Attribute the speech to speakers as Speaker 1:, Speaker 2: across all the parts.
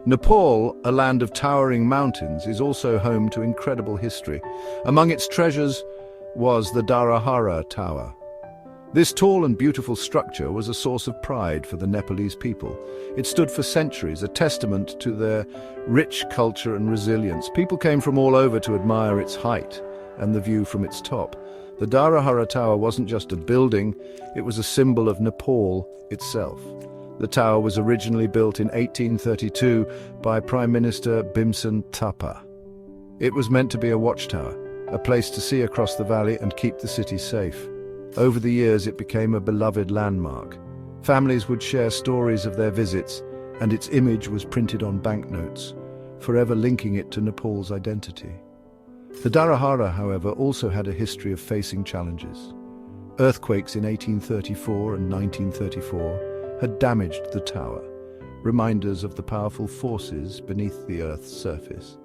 Speaker 1: Nepal, a land of towering mountains, is also home to incredible history. Among its treasures was the Dharara Tower. This tall and beautiful structure was a source of pride for the Nepalese people. It stood for centuries, a testament to their rich culture and resilience. People came from all over to admire its height and the view from its top. The Dharara Tower wasn't just a building, it was a symbol of Nepal itself. The tower was originally built in 1832 by Prime Minister Bhimsen Thapa. It was meant to be a watchtower, a place to see across the valley and keep the city safe. Over the years, it became a beloved landmark. Families would share stories of their visits, and its image was printed on banknotes, forever linking it to Nepal's identity. The Dharara, however, also had a history of facing challenges. Earthquakes in 1834 and 1934 had damaged the tower, reminders of the powerful forces beneath the Earth's surface.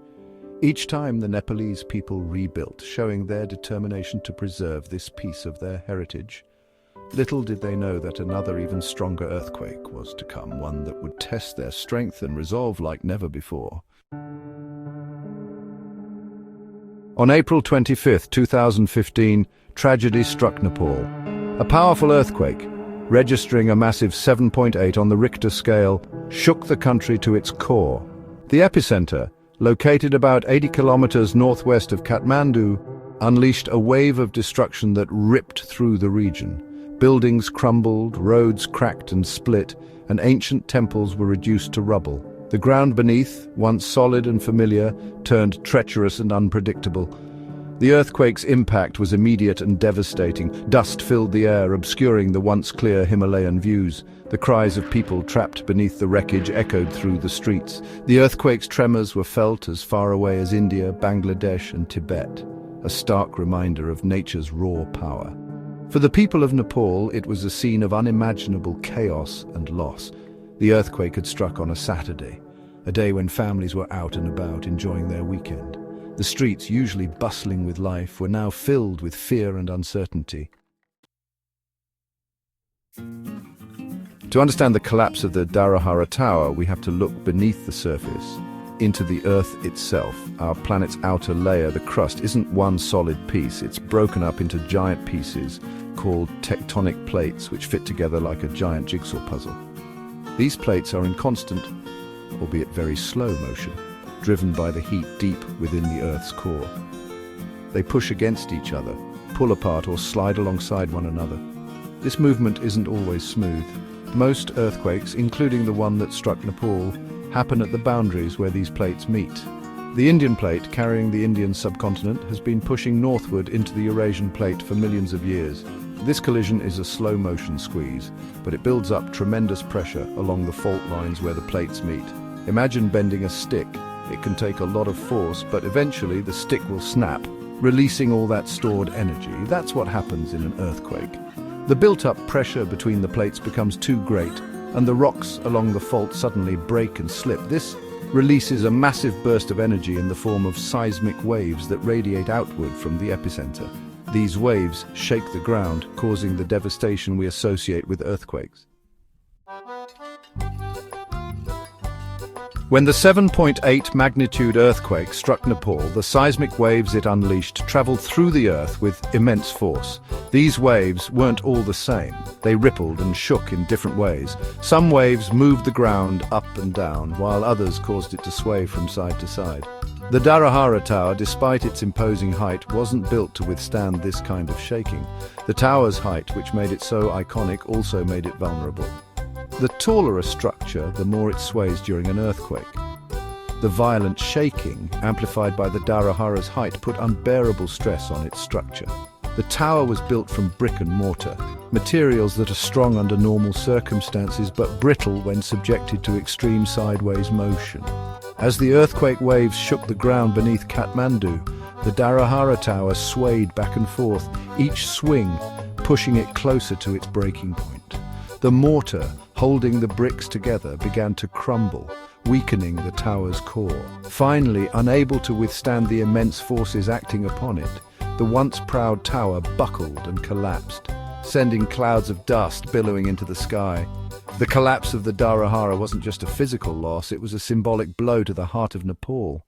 Speaker 1: Each time the Nepalese people rebuilt, showing their determination to preserve this piece of their heritage. Little did they know that another even stronger earthquake was to come, one that would test their strength and resolve like never before. On April 25, 2015, tragedy struck Nepal. A powerful earthquake, registering a massive 7.8 on the Richter scale, shook the country to its core. The epicenter, located about 80 kilometers northwest of Kathmandu, unleashed a wave of destruction that ripped through the region. Buildings crumbled, roads cracked and split, and ancient temples were reduced to rubble. The ground beneath, once solid and familiar, turned treacherous and unpredictable. The earthquake's impact was immediate and devastating. Dust filled the air, obscuring the once clear Himalayan views. The cries of people trapped beneath the wreckage echoed through the streets. The earthquake's tremors were felt as far away as India, Bangladesh, and Tibet, a stark reminder of nature's raw power. For the people of Nepal, it was a scene of unimaginable chaos and loss. The earthquake had struck on a Saturday, a day when families were out and about enjoying their weekend. The streets, usually bustling with life, were now filled with fear and uncertainty. To understand the collapse of the Dharara Tower, we have to look beneath the surface, into the Earth itself. Our planet's outer layer, the crust, isn't one solid piece. It's broken up into giant pieces called tectonic plates, which fit together like a giant jigsaw puzzle. These plates are in constant, albeit very slow motion, driven by the heat deep within the Earth's core. They push against each other, pull apart or slide alongside one another. This movement isn't always smooth. Most earthquakes, including the one that struck Nepal, happen at the boundaries where these plates meet. The Indian plate, carrying the Indian subcontinent, has been pushing northward into the Eurasian plate for millions of years. This collision is a slow-motion squeeze, but it builds up tremendous pressure along the fault lines where the plates meet. Imagine bending a stick. It can take a lot of force, but eventually the stick will snap, releasing all that stored energy. That's what happens in an earthquake. The built-up pressure between the plates becomes too great, and the rocks along the fault suddenly break and slip. This releases a massive burst of energy in the form of seismic waves that radiate outward from the epicenter. These waves shake the ground, causing the devastation we associate with earthquakes. When the 7.8 magnitude earthquake struck Nepal, the seismic waves it unleashed traveled through the earth with immense force. These waves weren't all the same. They rippled and shook in different ways. Some waves moved the ground up and down, while others caused it to sway from side to side. The Dharara Tower, despite its imposing height, wasn't built to withstand this kind of shaking. The tower's height, which made it so iconic, also made it vulnerable. The taller a structure, the more it sways during an earthquake. The violent shaking, amplified by the Dharara's height, put unbearable stress on its structure. The tower was built from brick and mortar, materials that are strong under normal circumstances but brittle when subjected to extreme sideways motion. As the earthquake waves shook the ground beneath Kathmandu, the Dharara Tower swayed back and forth, each swing pushing it closer to its breaking point. The mortar, holding the bricks together, began to crumble, weakening the tower's core. Finally, unable to withstand the immense forces acting upon it, the once proud tower buckled and collapsed, sending clouds of dust billowing into the sky. The collapse of the Dharara wasn't just a physical loss, it was a symbolic blow to the heart of Nepal.